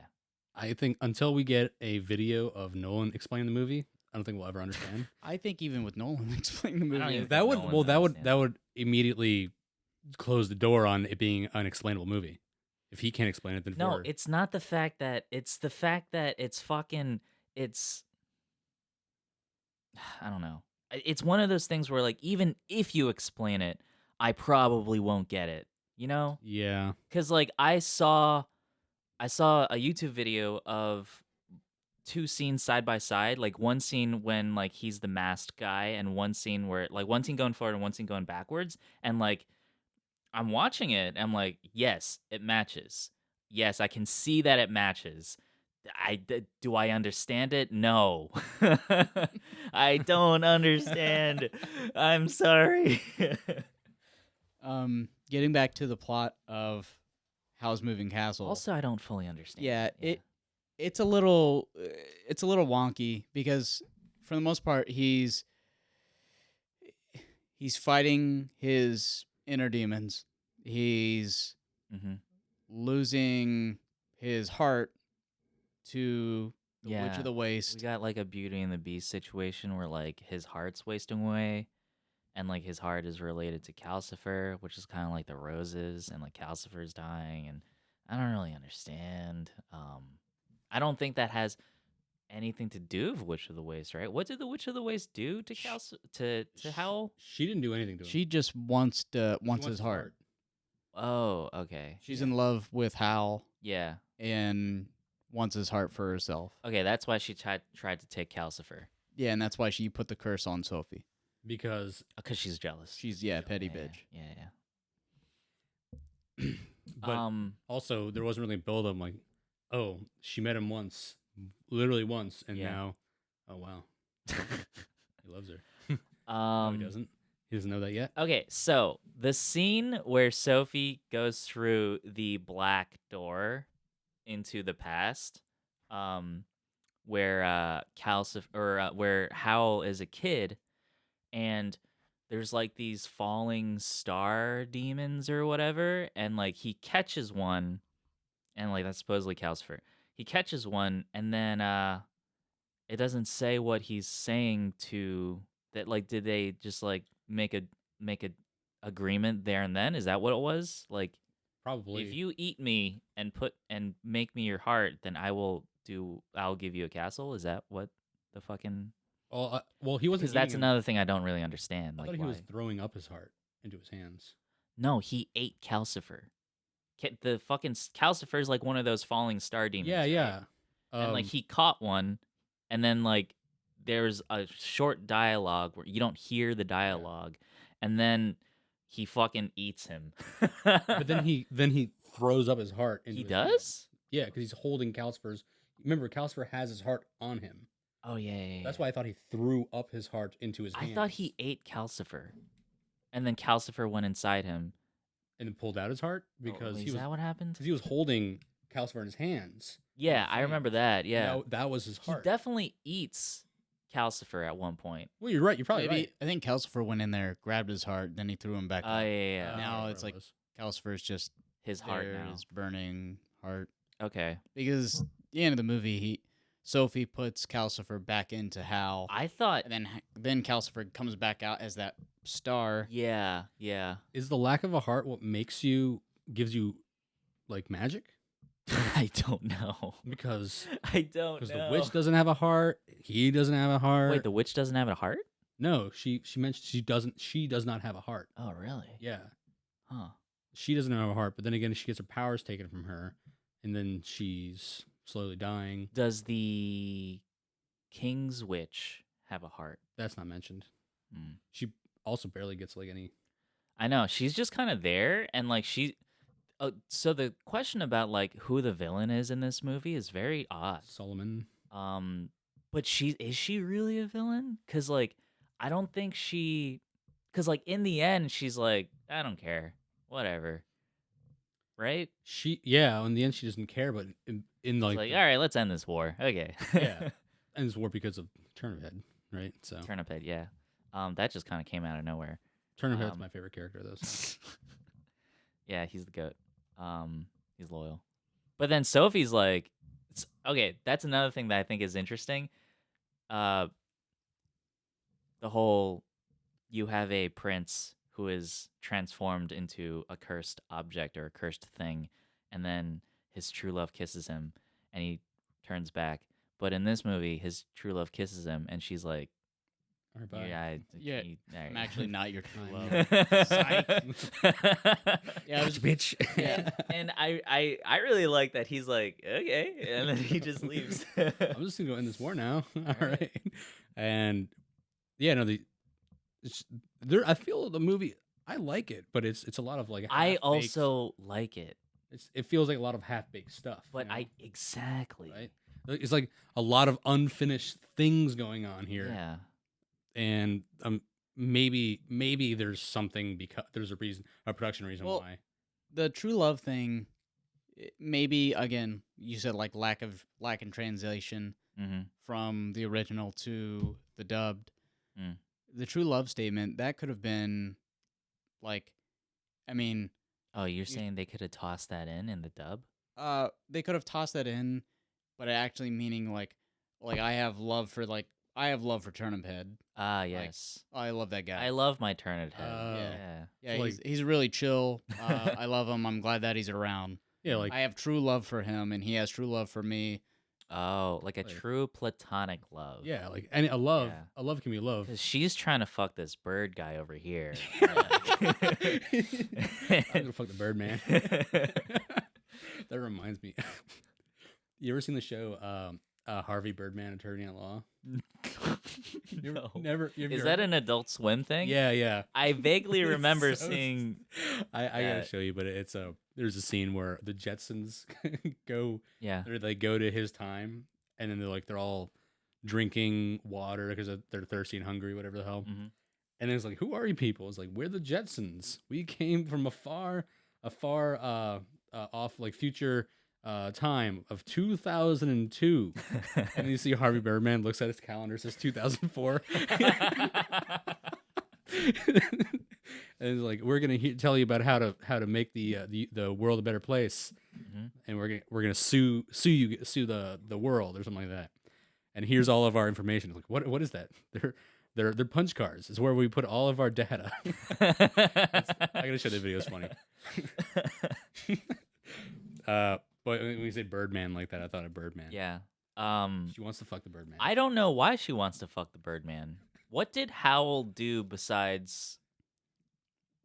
I think until we get a video of Nolan explaining the movie, I don't think we'll ever understand. I think even with Nolan explaining the don't movie, even- that would Nolan well that would understands. that would immediately close the door on it being an unexplainable movie. If he can't explain it, then No, for- it's not the fact that it's fucking it's I don't know. It's one of those things where like even if you explain it, I probably won't get it. You know? Yeah. Cuz like I saw a YouTube video of two scenes side by side, like one scene when like he's the masked guy and one scene where like one scene going forward and one scene going backwards, and like I'm watching it, I'm like, yes, it matches. Yes, I can see that it matches. Do I understand it? No. I don't understand. I'm sorry. Getting back to the plot of Howl's Moving Castle. Also, I don't fully understand. yeah, it's a little wonky because for the most part he's fighting his inner demons. He's Mm-hmm. losing his heart to the Witch Yeah, of the we Waste. got like a Beauty and the Beast situation where like his heart's wasting away, and like his heart is related to Calcifer, which is kind of like the roses, and like Calcifer's dying, and I don't really understand. I don't think that has anything to do with Witch of the Waste, right? What did the Witch of the Waste do to to Howl? She didn't do anything to him. She just wants She his heart. Oh, okay. She's in love with Howl Yeah. and wants his heart for herself. Okay, that's why she tried to take Calcifer, Yeah, and that's why she put the curse on Sophie. because because she's jealous. She's petty Yeah, bitch. Yeah. but also there wasn't really a build up like, oh, she met him once, literally once, and Yeah. now, oh wow, he loves her. No, he doesn't. He doesn't know that yet. Okay, so the scene where Sophie goes through the black door into the past, where where Howl is a kid, and there's like these falling star demons or whatever, and like he catches one, and like that's supposedly Calcifer. He catches one, and then it doesn't say what he's saying to that. Like, did they just like make a agreement there and then? Is that what it was? Like, Probably. if you eat me and make me your heart, then I'll give you a castle. Is that what the fucking? Well, he wasn't. Because that's eating him. another thing I don't really understand. I Like, thought he why? was throwing up his heart into his hands. No, he ate Calcifer. The fucking Calcifer is like one of those falling star demons. Yeah, right? yeah. And like he caught one, and then like there's a short dialogue where you don't hear the dialogue, and then he fucking eats him. but then he throws up his heart. Into He his does? hands. Yeah, because he's holding Calcifer's. Remember, Calcifer has his heart on him. Oh yeah. That's why I thought he threw up his heart into his hands. I thought he ate Calcifer, and then Calcifer went inside him. and then pulled out his heart because is that what happened? because he was holding Calcifer in his hands. Yeah, I remember that. Yeah, that was his he heart. definitely eats Calcifer at one point. Well, you're right. You're probably Maybe right. I think Calcifer went in there, grabbed his heart, then he threw him back. Oh up. yeah. Now whatever it's it like was. Calcifer's just His heart there, now. his burning heart. Okay. Because at the end of the movie, Sophie puts Calcifer back into Hal, I thought. and then Calcifer comes back out as that star. Yeah. Is the lack of a heart what gives you like magic? I don't know. Because I don't know. the witch doesn't have a heart. He doesn't have a heart. Wait, the witch doesn't have a heart? No, she mentioned she does not have a heart. Oh, really? Yeah. Huh. She doesn't have a heart, but then again she gets her powers taken from her and then she's slowly dying. Does the king's witch have a heart? That's not mentioned. Hmm. She also barely gets like any. I know. She's just kind of there, and like so the question about like who the villain is in this movie is very odd. Solomon. But is she really a villain? Cuz like I don't think cuz like in the end she's like I don't care. Whatever. Right? In the end she doesn't care, but in She's like, like, "All right, let's end this war." Okay. yeah, and it's war because of Turnip Head, right? So Turnip Head, yeah. That just kind of came out of nowhere. Turnip Head's my favorite character though. So. Yeah, he's the goat. He's loyal. But then Sophie's like, okay, that's another thing that I think is interesting. The whole you have a prince who is transformed into a cursed object or a cursed thing, and then his true love kisses him, and he turns back. But in this movie, his true love kisses him, and she's like, All right, bye. Yeah, Yeah, I'm actually not your true love. Psych. Yeah, it was, bitch. yeah. And I really like that he's like, okay, and then he just leaves. I'm just gonna go end this war now. All right. right. And yeah, no, I feel the movie. I like it, but it's a lot of like. I half-baked- also like it, it feels like a lot of half baked stuff. but you know? exactly. Right. It's like a lot of unfinished things going on here. Yeah. And maybe there's something because there's a production reason Well, why. The true love thing, maybe again, you said like lack in translation Mm-hmm. from the original to the dubbed. Mm. The true love statement that could have been like, I mean, Oh, you're saying they could have tossed that in the dub? they could have tossed that in, but actually meaning like I have love for Turnip Head. Ah, yes. Oh, I love that guy. I love my Turnip Head. Yeah. Yeah, So, he's really chill. I love him. I'm glad that he's around. Yeah, like I have true love for him, and he has true love for me. Oh, like a Like- true platonic love. yeah, like any a love Yeah. can be love. Because she's trying to fuck this bird guy over here. I'm gonna fuck the bird man. That reminds me. You ever seen the show Harvey Birdman, Attorney at Law? No. Never. Is that an Adult Swim thing? Yeah, yeah. I vaguely It's remember so seeing. I gotta that. show you, but it's there's a scene where the Jetsons go Yeah. they go to his time, and then they're all drinking water because they're thirsty and hungry, whatever the hell. Mhm. And then it's like, who are you people? It's like, we're the Jetsons. We came from a far off like future time of 2002. And then you see Harvey Birdman looks at his calendar, says 2004. And it's like, we're gonna tell you about how to make the world a better place, Mhm. and we're gonna sue the world or something like that. And here's all of our information. It's like, what is that? They're punch cards. It's where we put all of our data. I gotta show the video. It's funny. But when you say Birdman like that, I thought of Birdman. Yeah. She wants to fuck the Birdman. I don't know why she wants to fuck the Birdman. What did Howl do besides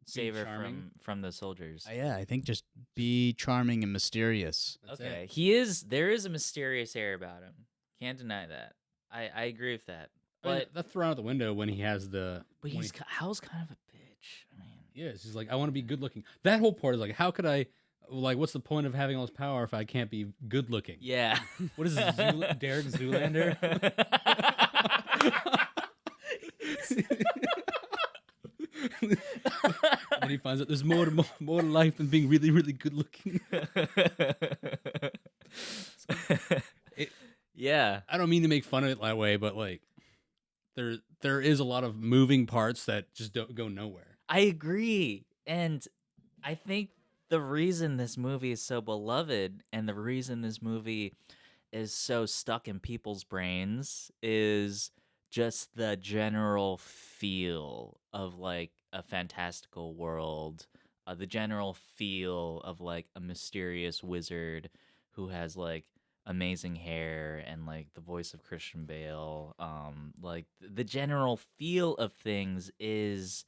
save her charming? from the soldiers? Yeah, I think just be charming and mysterious. That's Okay, it. there is a mysterious air about him. Can't deny that. I agree with that. I mean, But that's thrown out the window when he has the. but when Howl's kind of a bitch. I mean, Yes, he's like, I want to be good looking. That whole part is like, how could I? Like, what's the point of having all this power if I can't be good looking? yeah. What is this, Derek Zoolander? And he finds out there's more to life than being really, really good looking. Yeah. I don't mean to make fun of it that way, but like, there is a lot of moving parts that just don't go nowhere. I agree. And I think the reason this movie is so beloved and the reason this movie is so stuck in people's brains is just the general feel of like a fantastical world, the general feel of like a mysterious wizard who has like amazing hair and like the voice of Christian Bale. Like the general feel of things is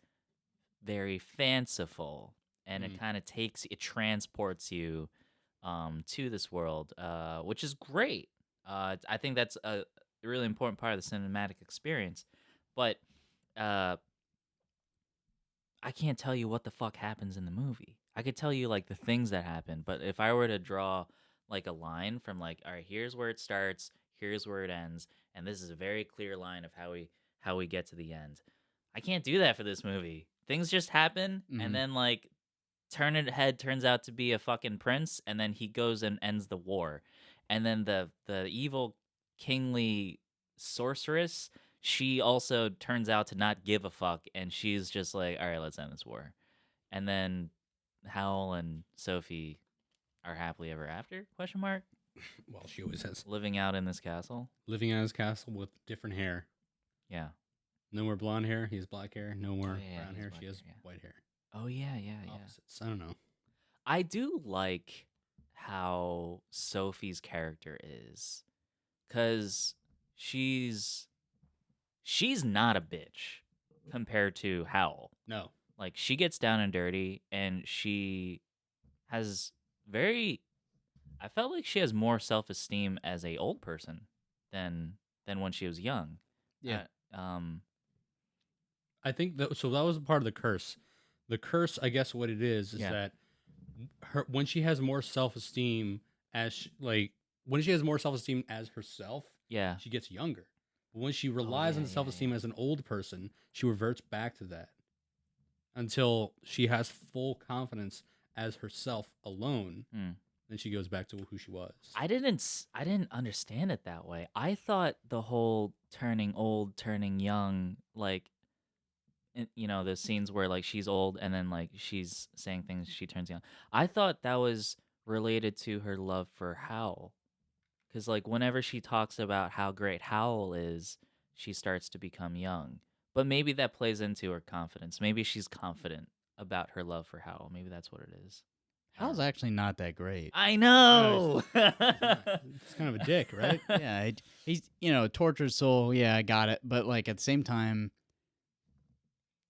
very fanciful, and it kind of it transports you to this world, which is great. I think that's a really important part of the cinematic experience. But I can't tell you what the fuck happens in the movie. I could tell you like the things that happen, but if I were to draw like a line from like, all right, here's where it starts, here's where it ends, and this is a very clear line of how we get to the end. I can't do that for this movie. Things just happen, Mhm. and then like Turnip Head turns out to be a fucking prince, and then he goes and ends the war. And then the evil kingly sorceress, she also turns out to not give a fuck, and she's just like, all right, let's end this war. And then Howl and Sophie are happily ever after? Question mark. Well, she always has Living out in this castle. living in his castle with different hair. Yeah. No more blonde hair. He has black hair. No more yeah, brown he has hair. black She has hair, yeah. white hair. Oh yeah, yeah. Opposites. I don't know. I do like how Sophie's character is, cause she's she's not a bitch compared to Howl. No. Like, she gets down and dirty, and she has very. I felt like she has more self-esteem as a old person than when she was young. Yeah. I think so. That was part of the curse. The curse, I guess, what it is Yeah. that when she has more self esteem when she has more self esteem as herself, Yeah. she gets younger. But when she relies on self esteem as an old person, she reverts back to that until she has full confidence as herself alone. Then she goes back to who she was. I didn't understand it that way. I thought the whole turning old, turning young, like, the scenes where like she's old and then like she's saying things, she turns young. I thought that was related to her love for Howl, because like whenever she talks about how great Howl is, she starts to become young. But maybe that plays into her confidence. Maybe she's confident about her love for Howl. Maybe that's what it is. Howl's actually not that great. I know. It's kind of a dick, right? Yeah, he's tortured soul. Yeah, I got it. But like at the same time,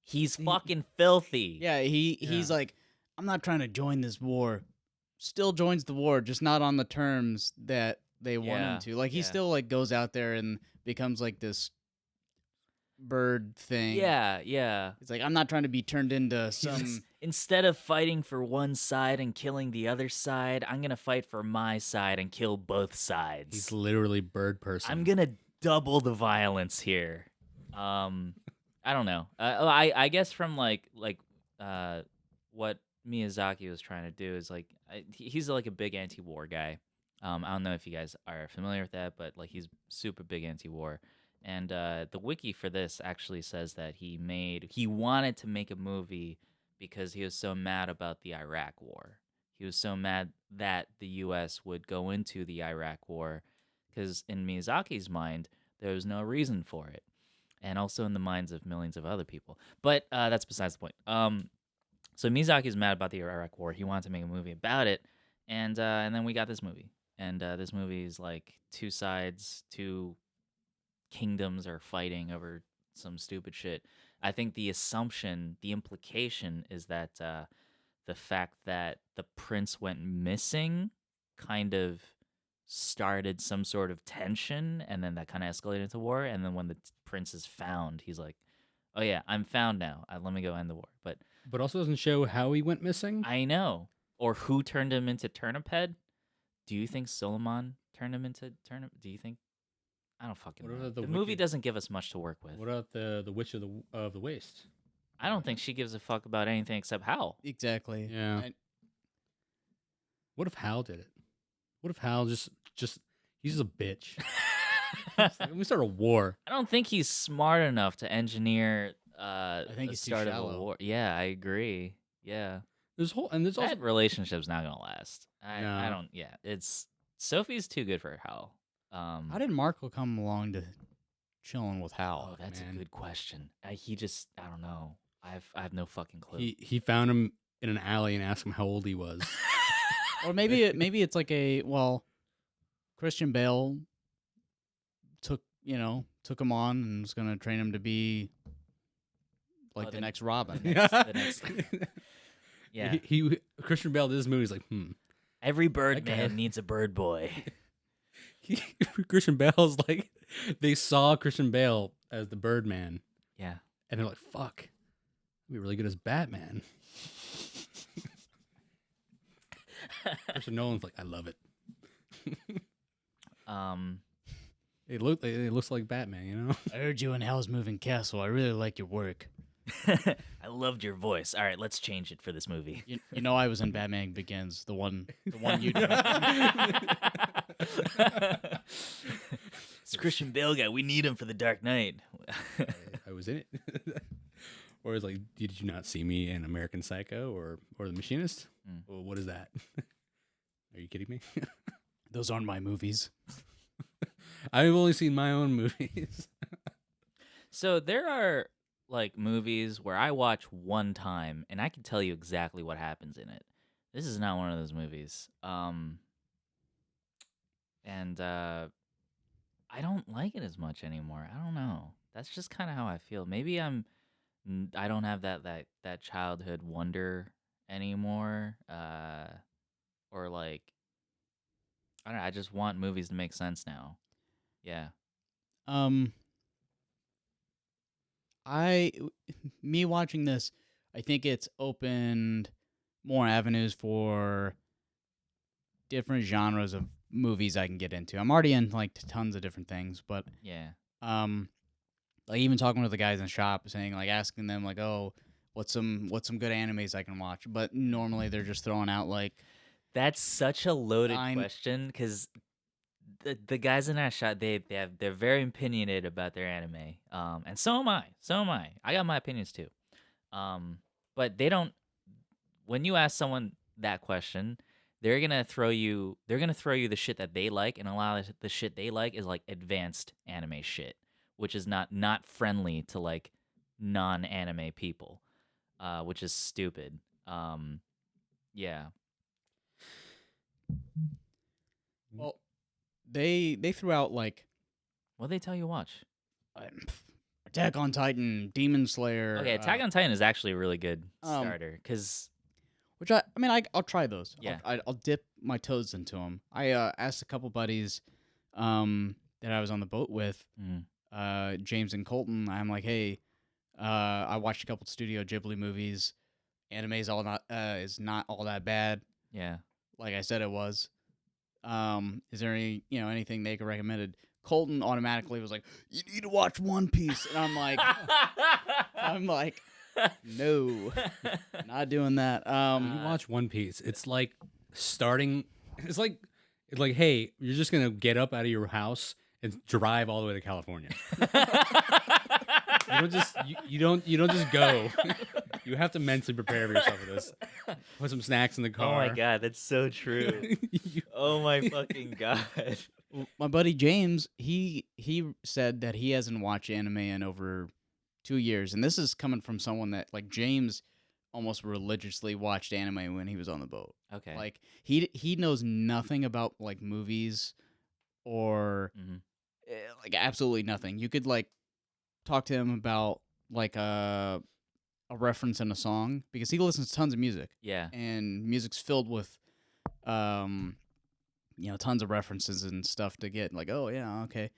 He's fucking filthy. yeah, he's like, I'm not trying to join this war. Still joins the war, just not on the terms that they want him to. Like he still like goes out there and becomes like this bird thing. Yeah. It's like, I'm not trying to be turned into some. Instead of fighting for one side and killing the other side, I'm gonna fight for my side and kill both sides. He's literally bird person. I'm gonna double the violence here. I don't know. I guess from like what Miyazaki was trying to do is like he's like a big anti-war guy. I don't know if you guys are familiar with that, but like he's super big anti-war. And the wiki for this actually says that he wanted to make a movie because he was so mad about the Iraq War. He was so mad that the U.S. would go into the Iraq War because in Miyazaki's mind there was no reason for it, and also in the minds of millions of other people. But that's besides the point. So Miyazaki's mad about the Iraq War. He wanted to make a movie about it, and then we got this movie. And this movie is like two sides, two kingdoms are fighting over some stupid shit. I think the implication is that the fact that the prince went missing kind of started some sort of tension, and then that kind of escalated into war. And then when the prince is found, he's like, "Oh yeah, I'm found now. Let me go end the war." But also doesn't show how he went missing. I know, or who turned him into turnip head. Do you think Solomon turned him into turnip? Do you think? I don't fucking know. The movie doesn't give us much to work with. What about the witch of the waste? I don't think she gives a fuck about anything except Howl. Exactly. Yeah. What if Hal did it? What if Hal just he's just a bitch? Let me start a war. I don't think he's smart enough to engineer I think the he's too start of a shallow. war. Yeah, I agree. Yeah. There's also That relationship's not gonna last. I No. don't. Yeah, it's Sophie's too good for Howl. How did Markle come along to chilling with Hal? Oh, that's man. a good question. I don't know. I have no fucking clue. he found him in an alley and asked him how old he was. Or maybe it's like Christian Bale took him on and was gonna train him to be like the next Robin. the next- yeah. He Christian Bale did this movie. He's like, Every bird guy- man needs a bird boy. Christian Bale's like, they saw Christian Bale as the Birdman, Yeah. and they're like, fuck, he'd be really good as Batman. Christopher Nolan's like, I love it. It looks like Batman, you know. I heard you in Hell's Moving Castle. I really like your work. I loved your voice. All right, let's change it for this movie. You know I was in Batman Begins, the one you did. It's Christian Bale guy. We need him for the Dark Knight. I was in it. Or it's like, did you not see me in American Psycho or The Machinist? Well, what is that? Are you kidding me? Those aren't my movies. I've only seen my own movies. So there are like movies where I watch one time and I can tell you exactly what happens in it. This is not one of those movies. And I don't like it as much anymore. I don't know. that's just kind of how I feel. Maybe I don't have that childhood wonder anymore. Or like I don't know. I just want movies to make sense now. Yeah. Um, I me watching this, I think it's opened more avenues for different genres of movies I can get into. I'm already in like tons of different things, but Yeah. like even talking with the guys in the shop, saying like asking them like, oh, what's some good animes I can watch? But normally they're just throwing out like That's such a loaded Nine- question because the guys in that shot they're very opinionated about their anime. And so am I. So am I. I got my opinions too. But they don't. When you ask someone that question, they're gonna throw you the shit that they like, and a lot of the shit they like is like advanced anime shit, which is not friendly to like non-anime people, which is stupid. Yeah. well, they threw out like What they tell you to watch? Attack on Titan, Demon Slayer. Okay, Attack on Titan is actually a really good um, starter because which I mean I'll try those. Yeah. I'll dip my toes into them. I asked a couple buddies that I was on the boat with, James and Colton. I'm like, hey, I watched a couple Studio Ghibli movies. Anime is not all that bad. yeah. Like I said it was. Is there anything they could recommended? Colton automatically was like, you need to watch One Piece, and I'm like, no, not doing that. When you watch One Piece, it's like starting. It's like hey, you're just gonna get up out of your house and drive all the way to California. You don't just go. You have to mentally prepare for yourself for this. Put some snacks in the car. Oh my god, that's so true. Oh my fucking god. My buddy James, he said that he hasn't watched anime in over 2 years, and this is coming from someone that like James almost religiously watched anime when he was on the boat. Okay. Like he knows nothing about like movies or like absolutely nothing. You could like talk to him about like a reference in a song because he listens to tons of music. Yeah. And music's filled with tons of references and stuff to get like, oh yeah, okay.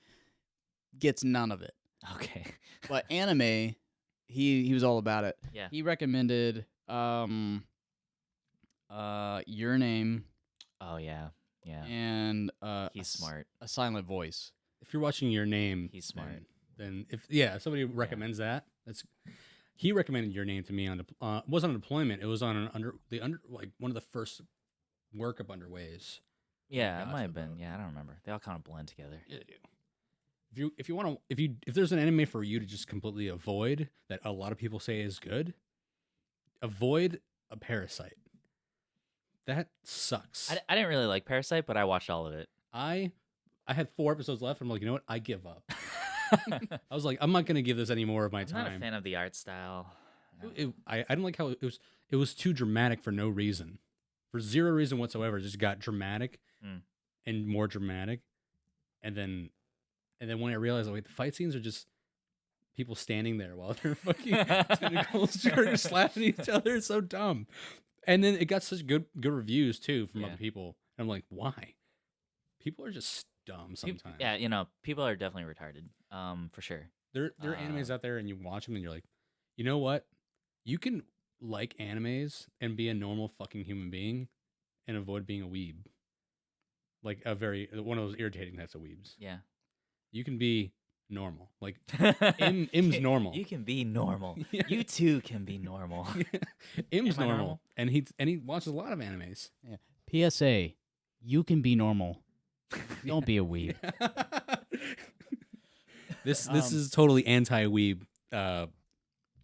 Gets none of it. Okay. But anime, he was all about it. Yeah. He recommended Your Name Oh yeah. Yeah. and He's smart. A Silent Voice. If you're watching Your Name, He's smart. Then if somebody recommends that, he recommended Your Name to me on it wasn't on deployment. It was on an like one of the first workup underways. Yeah, it Gosh, might have the been. boat. Yeah, I don't remember. They all kind of blend together. Yeah, they do. If there's an anime for you to just completely avoid that a lot of people say is good, avoid a Parasite. That sucks. I didn't really like Parasite, but I watched all of it. I had 4 episodes left. I'm like, you know what? I give up. I was like, I'm not gonna give this any more of my I'm time. not a fan of the art style. I didn't like how it was too dramatic for no reason, for zero reason whatsoever. It just got dramatic and more dramatic, and then when I realized, wait, the fight scenes are just people standing there while they're fucking tentacles are slapping each other. It's so dumb. And then it got such good reviews too from other people. And I'm like, why? People are just dumb sometimes. Yeah, people are definitely retarded. For sure. There are animes out there, and you watch them, and you're like, you know what? You can like animes and be a normal fucking human being, and avoid being a weeb. Like one of those irritating types of weebs. Yeah. You can be normal. Like Im's normal. You can be normal. Yeah. You too can be normal. Im's Am I normal, normal? and he watches a lot of animes. Yeah. PSA: you can be normal. Don't be a weeb. This is totally anti-weeb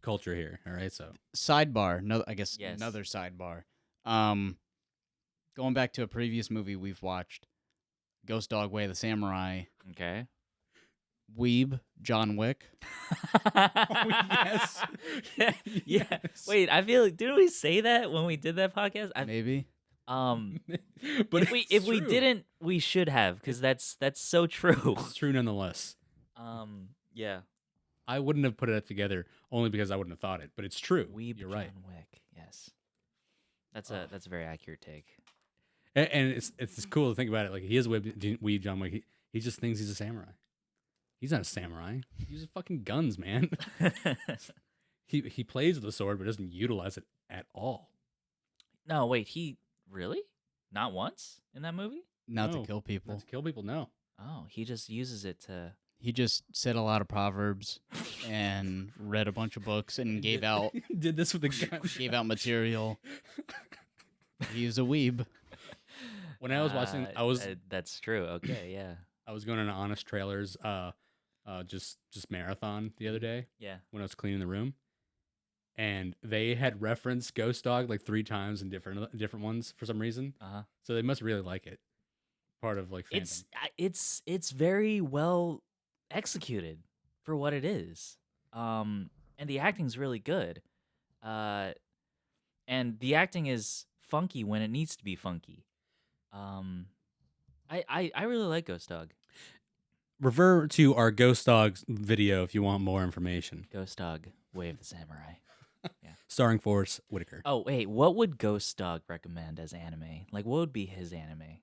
culture here. All right, so Sidebar. No, I guess Yes. another sidebar. Going back to a previous movie we've watched, Ghost Dog Way of the Samurai. Okay. Weeb, John Wick. yes. yeah. Yes. Wait, I feel like didn't we say that when we did that podcast? Maybe. But if we didn't, we should have because that's so true. It's true nonetheless. Yeah. I wouldn't have put it together only because I wouldn't have thought it, but it's true. Weeb You're John right. Wick. Yes. That's a very accurate take. And it's cool to think about it. Like he is Weeb John Wick. He just thinks he's a samurai. He's not a samurai. He uses fucking guns, man. He plays with the sword, but doesn't utilize it at all. No, wait, he really? Not once in that movie? Not No, to kill people. Not to kill people, no. Oh, he just uses it to. He just said a lot of proverbs and read a bunch of books and gave out Did this with the gun. gave out material. He's a weeb. When I was watching, That's true. Okay, yeah. I was going on an Honest Trailers just marathon the other day Yeah. when I was cleaning the room, and they had referenced Ghost Dog like 3 times in different ones for some reason. Uh-huh. So they must really like it. Part of like fandom. It's very well executed for what it is. And the acting's really good. And the acting is funky when it needs to be funky. I really like Ghost Dog. Refer to our Ghost Dogs video if you want more information. Ghost Dog, Way of the Samurai. Starring Forrest Whitaker. Oh, wait, what would Ghost Dog recommend as anime? Like, what would be his anime?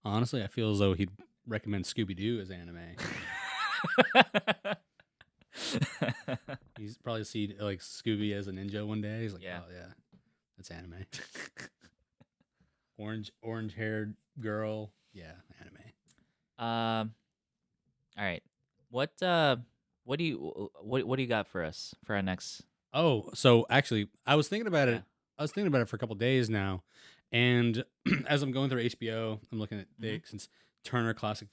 Honestly, I feel as though he'd recommend Scooby Doo as anime. He's probably see like Scooby as a ninja one day. He's like, Yeah. oh yeah, that's anime. orange haired girl, yeah, anime. All right. What do you got for us for our next? Oh, so actually, I was thinking about it. Yeah. I was thinking about it for a couple days now, and as I'm going through HBO, I'm looking at Mhm. since Turner Classic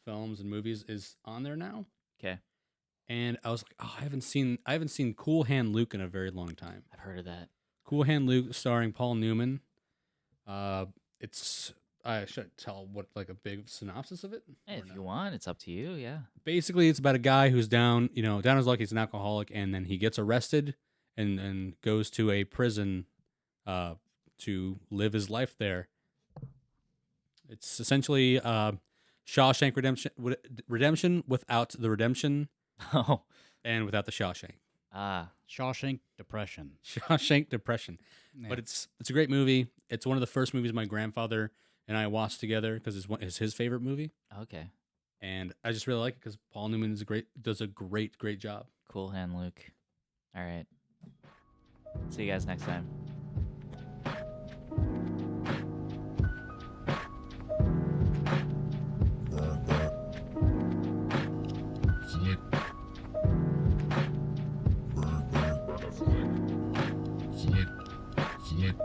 Films and Movies is on there now. Okay, And I was like, oh, I haven't seen Cool Hand Luke in a very long time. I've heard of that. Cool Hand Luke, starring Paul Newman. It's I should tell what like a big synopsis of it. Hey, Or if no? you want, it's up to you. Yeah. Basically, it's about a guy who's down his luck. He's an alcoholic, and then he gets arrested and goes to a prison to live his life there. It's essentially Shawshank Redemption without the redemption Oh. and without the Shawshank. Shawshank Depression. Shawshank Depression. Yeah. But it's a great movie. It's one of the first movies my grandfather and I watched together because it's his favorite movie, Okay. and I just really like it because Paul Newman does a great job. Cool Hand Luke. All right. See you guys next time. Slick. Burn. Slick. Slick.